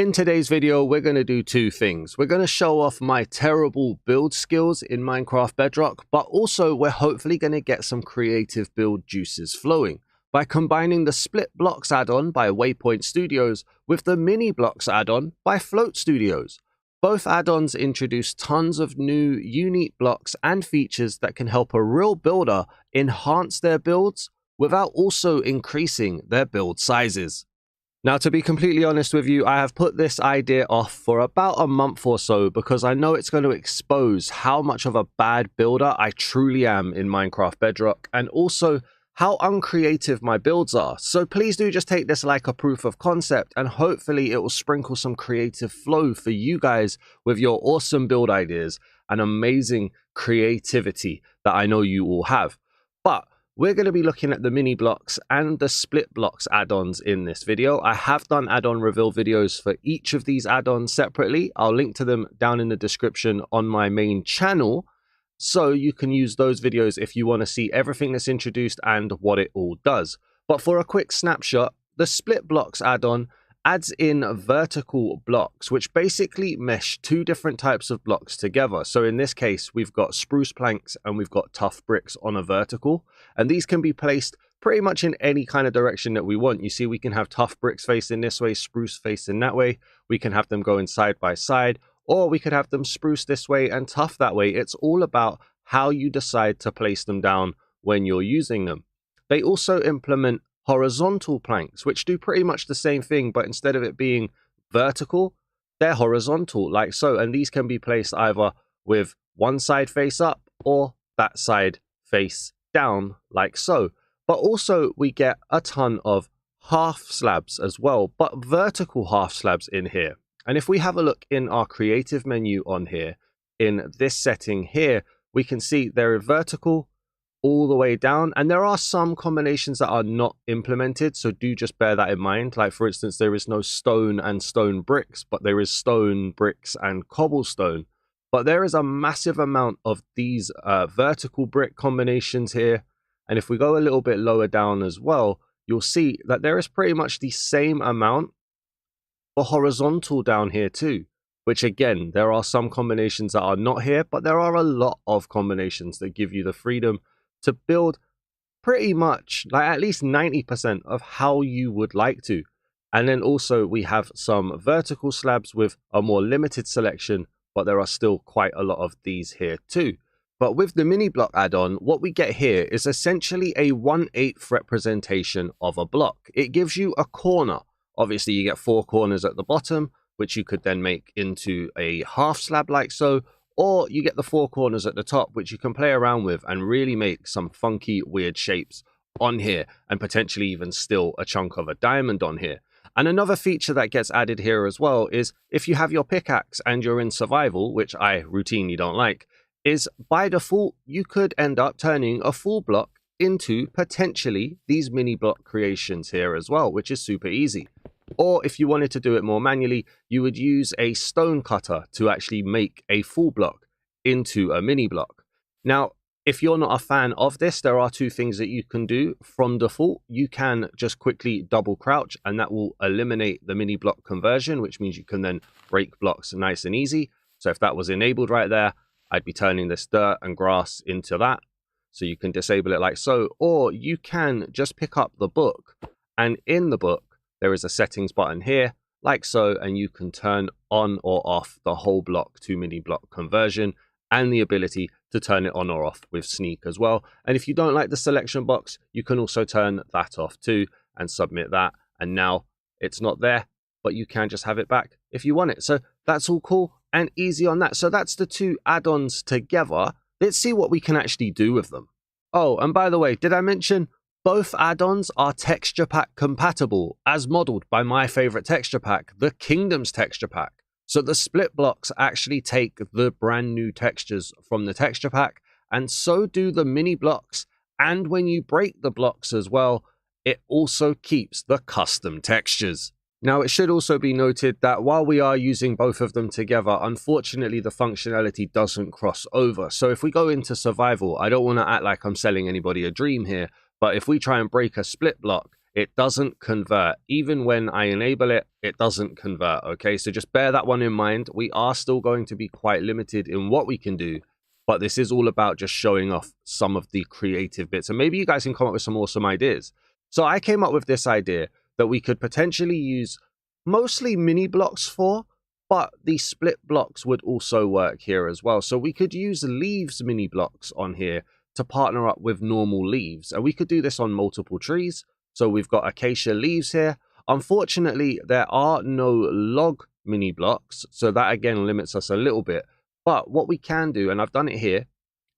In today's video, we're going to do two things. We're going to show off my terrible build skills in Minecraft Bedrock, but also we're hopefully going to get some creative build juices flowing by combining the SplitBlocks add-on by Waypoint Studios with the MiniBlocks add-on by Float Studios. Both add-ons introduce tons of new, unique blocks and features that can help a real builder enhance their builds without also increasing their build sizes. Now, to be completely honest with you, I have put this idea off for about a month or so because I know it's going to expose how much of a bad builder I truly am in Minecraft Bedrock and also how uncreative my builds are. So please do just take this like a proof of concept and hopefully it will sprinkle some creative flow for you guys with your awesome build ideas and amazing creativity that I know you all have. But we're going to be looking at the mini blocks and the SplitBlocks add-ons in this video. I have done add-on reveal videos for each of these add-ons separately. I'll link to them down in the description on my main channel, so you can use those videos if you want to see everything that's introduced and what it all does. But for a quick snapshot, the SplitBlocks add-on adds in vertical blocks, which basically mesh two different types of blocks together. So in this case, we've got spruce planks and we've got tough bricks on a vertical, and these can be placed pretty much in any kind of direction that we want. You see, we can have tough bricks facing this way, spruce facing that way. We can have them going side by side, or we could have them spruce this way and tough that way. It's all about how you decide to place them down when you're using them. They also implement horizontal planks, which do pretty much the same thing, but instead of it being vertical, they're horizontal like so, and these can be placed either with one side face up or that side face down like so. But also we get a ton of half slabs as well, but vertical half slabs in here. And if we have a look in our creative menu on here, in this setting here, we can see they're vertical all the way down, and there are some combinations that are not implemented, so do just bear that in mind. Like for instance, there is no stone and stone bricks, but there is stone, bricks and cobblestone. But there is a massive amount of these vertical brick combinations here, and if we go a little bit lower down as well, you'll see that there is pretty much the same amount for horizontal down here too, which again, there are some combinations that are not here, but there are a lot of combinations that give you the freedom to build pretty much like at least 90% of how you would like to. And then also we have some vertical slabs with a more limited selection, but there are still quite a lot of these here too. But with the mini block add-on, what we get here is essentially a 1/8 representation of a block. It gives you a corner. Obviously you get 4 corners at the bottom, which you could then make into a half slab like so, or you get the 4 corners at the top, which you can play around with and really make some funky, weird shapes on here, and potentially even still a chunk of a diamond on here. And another feature that gets added here as well is if you have your pickaxe and you're in survival, which I routinely don't like, is by default, you could end up turning a full block into potentially these mini block creations here as well, which is super easy. Or if you wanted to do it more manually, you would use a stone cutter to actually make a full block into a mini block. Now, if you're not a fan of this, there are two things that you can do from default. You can just quickly double crouch and that will eliminate the mini block conversion, which means you can then break blocks nice and easy. So if that was enabled right there, I'd be turning this dirt and grass into that. So you can disable it like so, or you can just pick up the book, and in the book, there is a settings button here, like so, and you can turn on or off the whole block to mini block conversion and the ability to turn it on or off with sneak as well. And if you don't like the selection box, you can also turn that off too and submit that. And now it's not there, but you can just have it back if you want it. So that's all cool and easy on that. So that's the two add-ons together. Let's see what we can actually do with them. Oh, and by the way, did I mention both add-ons are texture pack compatible, as modeled by my favorite texture pack, the Kingdoms texture pack. So the SplitBlocks actually take the brand new textures from the texture pack, and so do the mini blocks. And when you break the blocks as well, it also keeps the custom textures. Now, it should also be noted that while we are using both of them together, unfortunately, the functionality doesn't cross over. So if we go into survival, I don't want to act like I'm selling anybody a dream here, but if we try and break a split block, it doesn't convert. Even when I enable it, it doesn't convert, okay? So just bear that one in mind. We are still going to be quite limited in what we can do, but this is all about just showing off some of the creative bits. And maybe you guys can come up with some awesome ideas. So I came up with this idea that we could potentially use mostly mini blocks for, but the split blocks would also work here as well. So we could use leaves mini blocks on here to partner up with normal leaves. And we could do this on multiple trees. So we've got acacia leaves here. Unfortunately, there are no log mini blocks. So that again limits us a little bit. But what we can do, and I've done it here,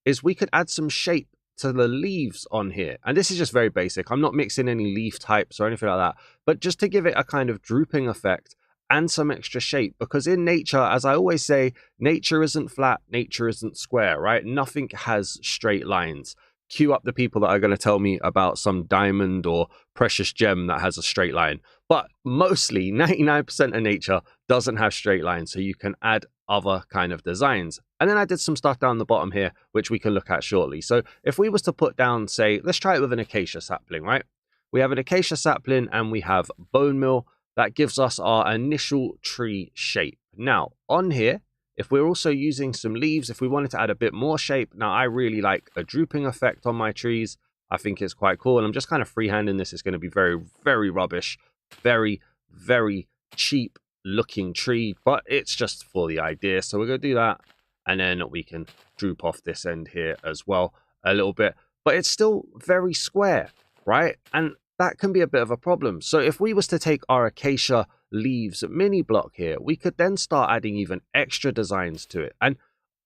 is we could add some shape to the leaves on here. And this is just very basic. I'm not mixing any leaf types or anything like that, but just to give it a kind of drooping effect and some extra shape, because in nature, as I always say, nature isn't flat, nature isn't square, right? Nothing has straight lines. Cue up the people that are going to tell me about some diamond or precious gem that has a straight line. But mostly 99% of nature doesn't have straight lines, so you can add other kind of designs. And then I did some stuff down the bottom here, which we can look at shortly. So if we was to put down, say, let's try it with an acacia sapling, right? We have an acacia sapling and we have bone meal. That gives us our initial tree shape. Now, on here, if we're also using some leaves, if we wanted to add a bit more shape, now I really like a drooping effect on my trees. I think it's quite cool. And I'm just kind of freehanding this. It's going to be very, very rubbish. Very, very cheap looking tree, but it's just for the idea. So we're going to do that. And then we can droop off this end here as well a little bit. But it's still very square, right? And that can be a bit of a problem. So if we was to take our acacia leaves mini block here, we could then start adding even extra designs to it. And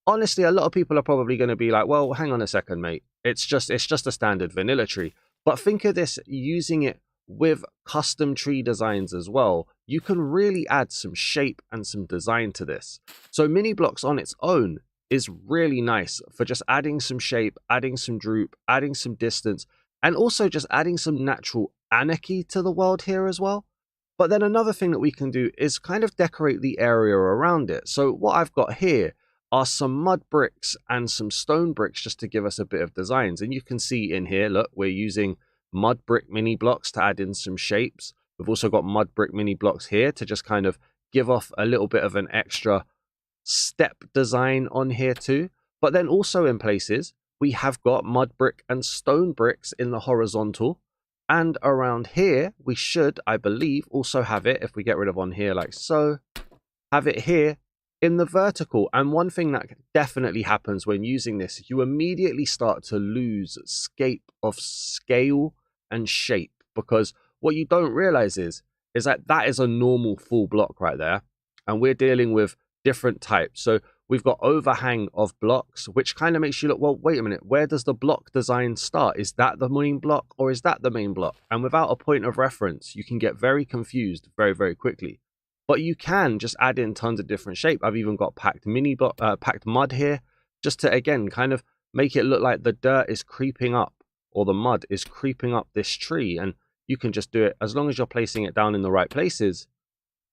honestly, a lot of people are probably going to be like, well, hang on a second, mate. It's just a standard vanilla tree. But think of this, using it with custom tree designs as well. You can really add some shape and some design to this. So mini blocks on its own is really nice for just adding some shape, adding some droop, adding some distance, and also just adding some natural anarchy to the world here as well. But then another thing that we can do is kind of decorate the area around it. So what I've got here are some mud bricks and some stone bricks just to give us a bit of designs. And you can see in here, look, we're using mud brick mini blocks to add in some shapes. We've also got mud brick mini blocks here to just kind of give off a little bit of an extra step design on here too. But then also in places, we have got mud brick and stone bricks in the horizontal. And around here, we should, I believe, also have it, if we get rid of on here like so, have it here in the vertical. And one thing that definitely happens when using this, you immediately start to lose scape of scale and shape, because what you don't realize is that that is a normal full block right there. And we're dealing with different types. So we've got overhang of blocks, which kind of makes you look, well, wait a minute, where does the block design start? Is that the main block or is that the main block? And without a point of reference, you can get very confused very, very quickly. But you can just add in tons of different shape. I've even got packed mud here, just to, again, kind of make it look like the dirt is creeping up or the mud is creeping up this tree. And you can just do it, as long as you're placing it down in the right places,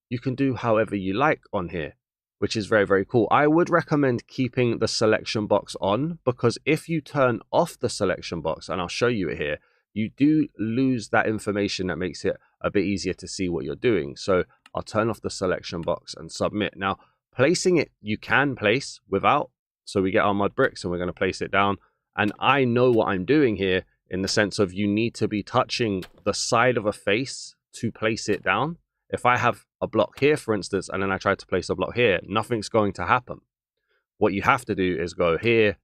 you can do however you like on here, which is very, very cool. I would recommend keeping the selection box on, because if you turn off the selection box, and I'll show you it here, you do lose that information that makes it a bit easier to see what you're doing. So I'll turn off the selection box and submit. Now, placing it, you can place without. So we get our mud bricks and we're going to place it down. And I know what I'm doing here, in the sense of you need to be touching the side of a face to place it down. If I have a block here, for instance, and then I try to place a block here, nothing's going to happen. What you have to do is go here,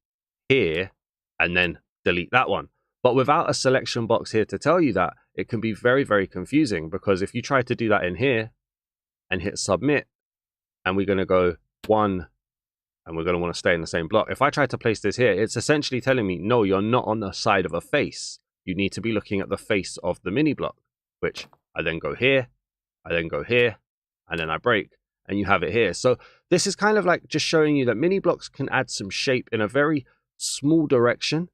here, and then delete that one. But without a selection box here to tell you that, it can be very, very confusing, because if you try to do that in here and hit submit, and we're going to go 1, and we're going to want to stay in the same block. If I try to place this here, it's essentially telling me, no, you're not on the side of a face. You need to be looking at the face of the mini block, which I then go here, I then go here, and then I break, and you have it here. So this is kind of like just showing you that mini blocks can add some shape in a very small direction,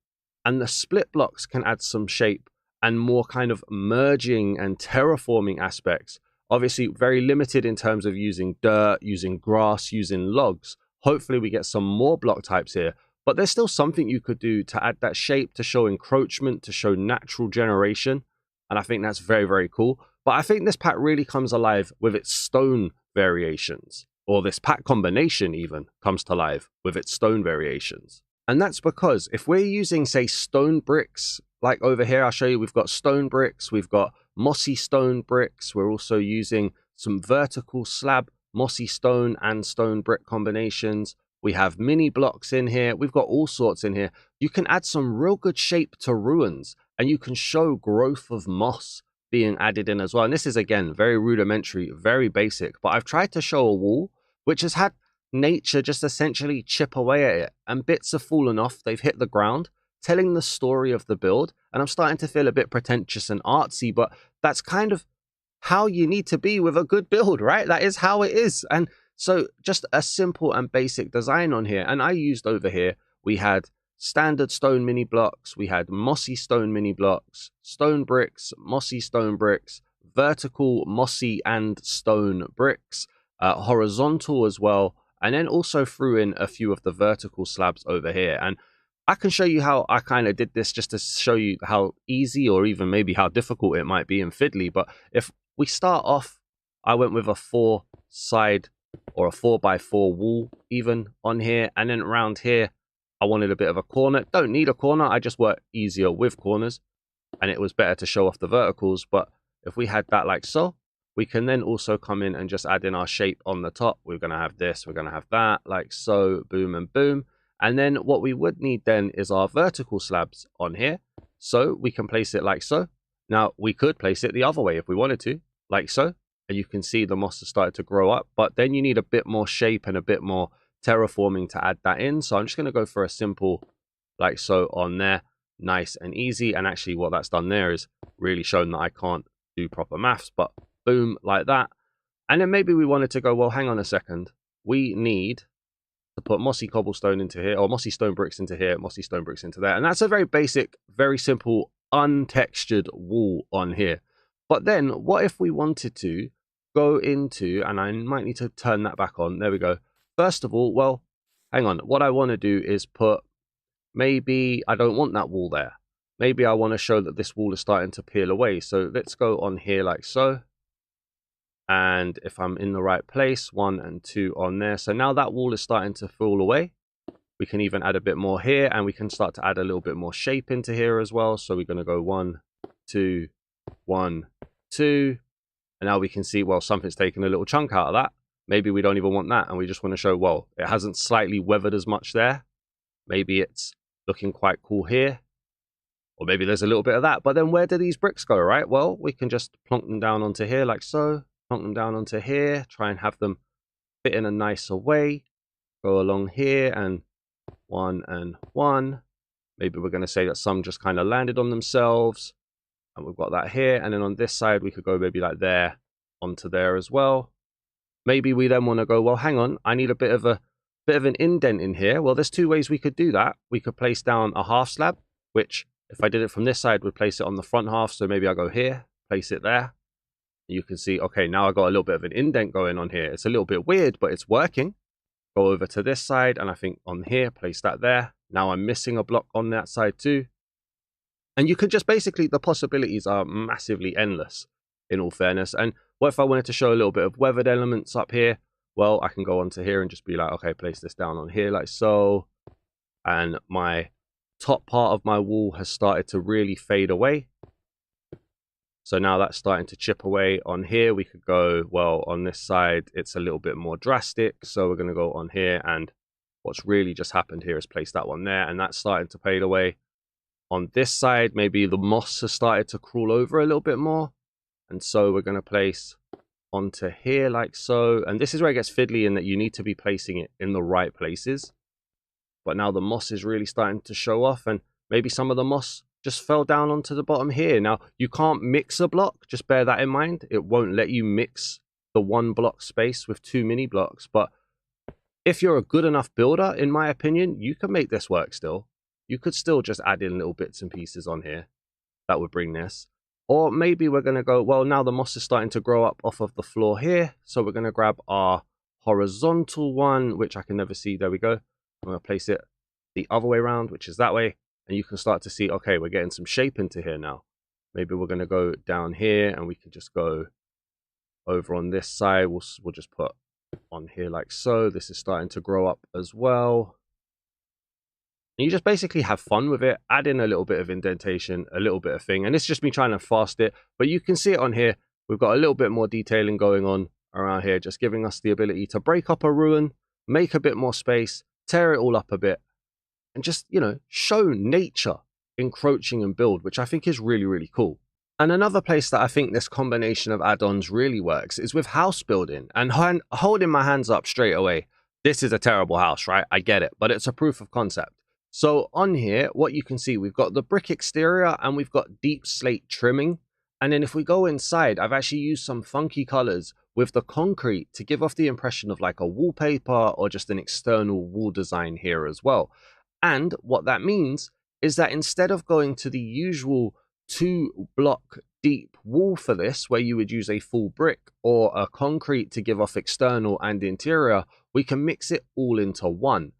and the split blocks can add some shape and more kind of merging and terraforming aspects. Obviously very limited in terms of using dirt, using grass, using logs. Hopefully we get some more block types here, but there's still something you could do to add that shape, to show encroachment, to show natural generation. And I think that's very, very cool. But I think this pack really comes alive with its stone variations, or this pack combination even comes to life with its stone variations. And that's because if we're using, say, stone bricks, like over here, I'll show you, we've got stone bricks, we've got mossy stone bricks. We're also using some vertical slab, mossy stone and stone brick combinations. We have mini blocks in here. We've got all sorts in here. You can add some real good shape to ruins, and you can show growth of moss being added in as well. And this is, again, very rudimentary, very basic, but I've tried to show a wall which has had nature just essentially chip away at it, and bits have fallen off, they've hit the ground, telling the story of the build. And I'm starting to feel a bit pretentious and artsy, but that's kind of how you need to be with a good build, right? That is how it is. And so just a simple and basic design on here. And I used over here, we had standard stone mini blocks, we had mossy stone mini blocks, stone bricks, mossy stone bricks, vertical mossy and stone bricks, horizontal as well, and then also threw in a few of the vertical slabs over here. And I can show you how I kind of did this just to show you how easy or even maybe how difficult it might be in fiddly. But if we start off, I went with a 4-side or a 4x4 wall even on here, and then around here I wanted a bit of a corner. Don't need a corner, I just work easier with corners, and it was better to show off the verticals. But if we had that like so, we can then also come in and just add in our shape on the top. We're going to have this, we're going to have that, like so, boom and boom. And then what we would need then is our vertical slabs on here. So we can place it like so. Now we could place it the other way if we wanted to, like so. And you can see the moss has started to grow up, but then you need a bit more shape and a bit more terraforming to add that in. So I'm just going to go for a simple like so on there, nice and easy. And actually what that's done there is really shown that I can't do proper maths, but boom, like that. And then maybe we wanted to go, well, hang on a second, we need to put mossy cobblestone into here, or mossy stone bricks into here, mossy stone bricks into there. And that's a very basic, very simple, untextured wall on here. But then what if we wanted to go into, and I might need to turn that back on, there we go. First of all, well, hang on, what I want to do is put, maybe I don't want that wall there. Maybe I want to show that this wall is starting to peel away. So let's go on here like so. And if I'm in the right place, 1 and 2 on there. So now that wall is starting to fall away. We can even add a bit more here, and we can start to add a little bit more shape into here as well. So we're going to go 1, 2, 1, 2. And now we can see, well, something's taken a little chunk out of that. Maybe we don't even want that, and we just want to show, well, it hasn't slightly weathered as much there. Maybe it's looking quite cool here. Or maybe there's a little bit of that. But then where do these bricks go, right? Well, we can just plonk them down onto here like so. Plonk them down onto here. Try and have them fit in a nicer way. Go along here and 1 and 1. Maybe we're going to say that some just kind of landed on themselves. And we've got that here. And then on this side, we could go maybe like there onto there as well. Maybe we then want to go, well, hang on, I need a bit of an indent in here. Well, there's 2 ways we could do that. We could place down a half slab, which if I did it from this side, would place it on the front half. So maybe I go here, place it there. You can see, okay, now I got a little bit of an indent going on here. It's a little bit weird, but it's working. Go over to this side, and I think on here, place that there. Now I'm missing a block on that side too. And you can just basically, the possibilities are massively endless, in all fairness. And what if I wanted to show a little bit of weathered elements up here? Well, I can go onto here and just be like, okay, place this down on here like so. And my top part of my wall has started to really fade away. So now that's starting to chip away on here. We could go, well, on this side, it's a little bit more drastic. So we're going to go on here, and what's really just happened here is place that one there, and that's starting to fade away. On this side, maybe the moss has started to crawl over a little bit more. And so we're going to place onto here like so. And this is where it gets fiddly, in that you need to be placing it in the right places. But now the moss is really starting to show off, and maybe some of the moss just fell down onto the bottom here. Now, you can't mix a block, just bear that in mind. It won't let you mix the 1 block space with 2 mini blocks. But if you're a good enough builder, in my opinion, you can make this work still. You could still just add in little bits and pieces on here. That would bring this. Or maybe we're going to go, well, now the moss is starting to grow up off of the floor here. So we're going to grab our horizontal one, which I can never see. There we go. I'm going to place it the other way around, which is that way. And you can start to see, okay, we're getting some shape into here now. Maybe we're going to go down here and we can just go over on this side. We'll just put on here like so. This is starting to grow up as well. And you just basically have fun with it, add in a little bit of indentation, a little bit of thing. And it's just me trying to fast it, but you can see it on here. We've got a little bit more detailing going on around here, just giving us the ability to break up a ruin, make a bit more space, tear it all up a bit, and just, you know, show nature encroaching and build, which I think is really, really cool. And another place that I think this combination of add-ons really works is with house building. And holding my hands up straight away, this is a terrible house, right? I get it, but it's a proof of concept. So on here, what you can see, we've got the brick exterior and we've got deep slate trimming. And then if we go inside, I've actually used some funky colors with the concrete to give off the impression of like a wallpaper or just an external wall design here as well. And what that means is that instead of going to the usual 2-block deep wall for this, where you would use a full brick or a concrete to give off external and interior, we can mix it all into one.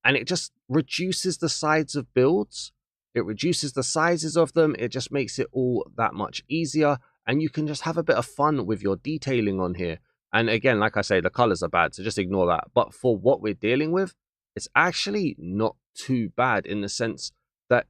And it just reduces the sides of builds. It reduces the sizes of them. It just makes it all that much easier. And you can just have a bit of fun with your detailing on here. And again, like I say, the colors are bad, so just ignore that. But for what we're dealing with, it's actually not too bad in the sense that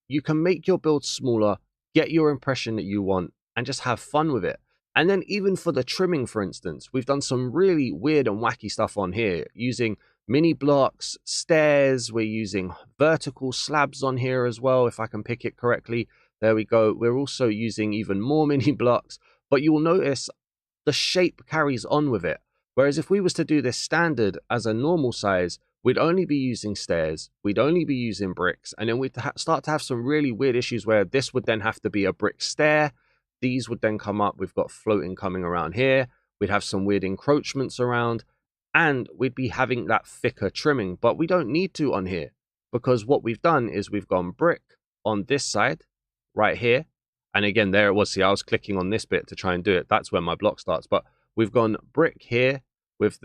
you can make your build smaller, get your impression that you want, and just have fun with it. And then even for the trimming, for instance, we've done some really weird and wacky stuff on here using mini blocks, stairs. We're using vertical slabs on here as well, if I can pick it correctly. There we go. We're also using even more mini blocks, but you'll notice the shape carries on with it. Whereas if we was to do this standard as a normal size, we'd only be using stairs, we'd only be using bricks, and then we'd start to have some really weird issues where this would then have to be a brick stair. These would then come up. We've got floating coming around here. We'd have some weird encroachments around, and we'd be having that thicker trimming, but we don't need to on here because what we've done is we've gone brick on this side right here. And again, there it was. See, I was clicking on this bit to try and do it. That's where my block starts, but we've gone brick here. We've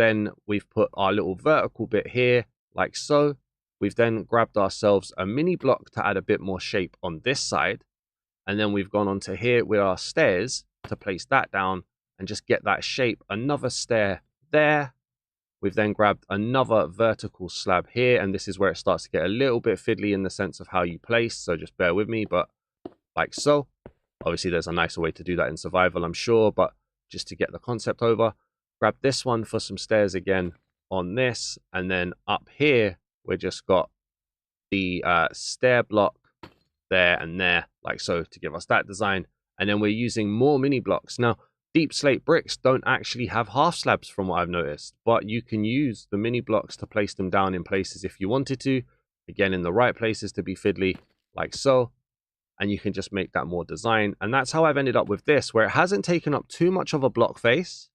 put our little vertical bit here like so. We've then grabbed ourselves a mini block to add a bit more shape on this side. And then we've gone onto here with our stairs to place that down and just get that shape. Another stair there. We've then grabbed another vertical slab here, and this is where it starts to get a little bit fiddly in the sense of how you place, so just bear with me, but like so. Obviously, there's a nicer way to do that in survival, I'm sure, but just to get the concept over, grab this one for some stairs again on this, and then up here, we just got the stair block there and there, like so, to give us that design, and then we're using more mini blocks. Now, deep slate bricks don't actually have half slabs from what I've noticed, but you can use the mini blocks to place them down in places if you wanted to, again in the right places to be fiddly, like so, and you can just make that more design. And that's how I've ended up with this, where it hasn't taken up too much of a block face.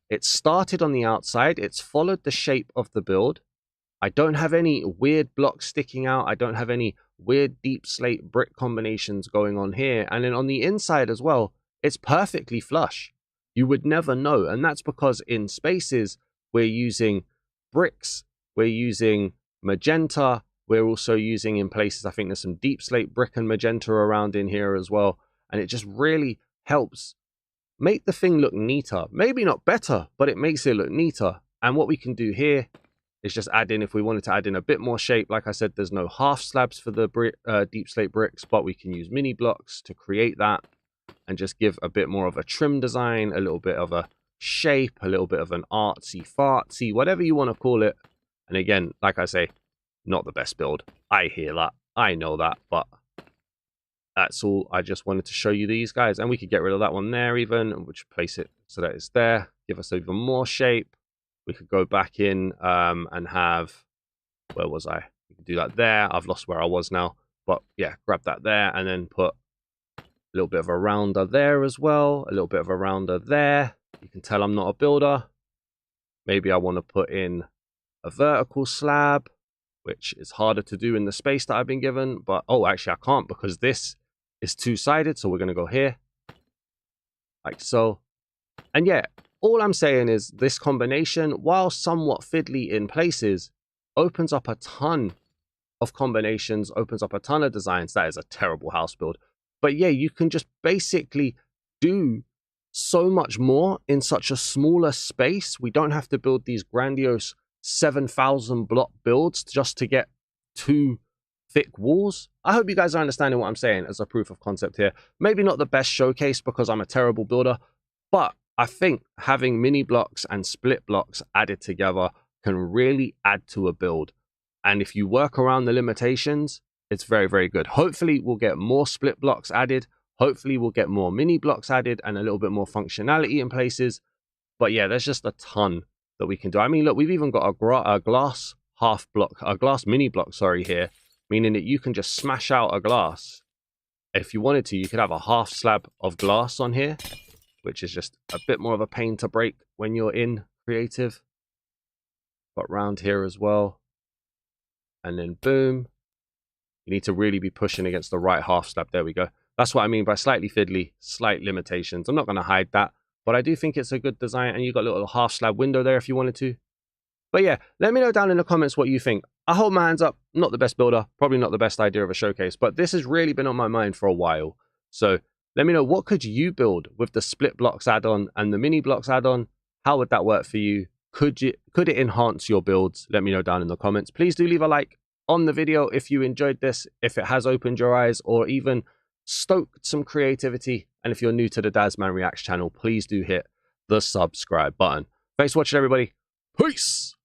It started on the outside, it's followed the shape of the build. I don't have any weird blocks sticking out, I don't have any weird deep slate brick combinations going on here, and then on the inside as well, it's perfectly flush. You would never know, and that's because in spaces we're using bricks, we're using magenta, we're also using in places, I think there's some deep slate brick and magenta around in here as well, and it just really helps make the thing look neater. Maybe not better, but it makes it look neater. And what we can do here is just add in, if we wanted to add in a bit more shape, like I said, there's no half slabs for the deep slate bricks, but we can use mini blocks to create that and just give a bit more of a trim design, a little bit of a shape, a little bit of an artsy fartsy, whatever you want to call it. And again, like I say, not the best build. I hear that, I know that, but that's all. I just wanted to show you these guys, and we could get rid of that one there even, and we'll just place it so that it's there, give us even more shape. We could go back in and have, where was I? We could do that there. I've lost where I was now, but yeah, grab that there and then put a little bit of a rounder there as well, a little bit of a rounder there. You can tell I'm not a builder. Maybe I want to put in a vertical slab, which is harder to do in the space that I've been given, but oh, actually I can't because this is two-sided, so we're going to go here like so. And yeah, all I'm saying is this combination, while somewhat fiddly in places, opens up a ton of combinations, opens up a ton of designs. That is a terrible house build. But yeah, you can just basically do so much more in such a smaller space. We don't have to build these grandiose 7,000 block builds just to get 2 thick walls. I hope you guys are understanding what I'm saying as a proof of concept here. Maybe not the best showcase because I'm a terrible builder, but I think having mini blocks and split blocks added together can really add to a build. And if you work around the limitations, it's very, very good. Hopefully we'll get more split blocks added. Hopefully we'll get more mini blocks added and a little bit more functionality in places. But yeah, there's just a ton that we can do. I mean, look, we've even got a glass mini block, sorry, here, meaning that you can just smash out a glass. If you wanted to, you could have a half slab of glass on here, which is just a bit more of a pain to break when you're in creative. But round here as well. And then boom. You need to really be pushing against the right half slab. There we go. That's what I mean by slightly fiddly, slight limitations. I'm not going to hide that, but I do think it's a good design, and you got a little half slab window there if you wanted to. But yeah, let me know down in the comments what you think. I hold my hands up, not the best builder, probably not the best idea of a showcase, but this has really been on my mind for a while. So let me know, what could you build with the split blocks add-on and the mini blocks add-on? How would that work for you? Could it enhance your builds? Let me know down in the comments. Please do leave a like on the video if you enjoyed this, if it has opened your eyes or even stoked some creativity. And if you're new to the Dazman Reacts channel, please do hit the subscribe button. Thanks for watching, everybody. Peace.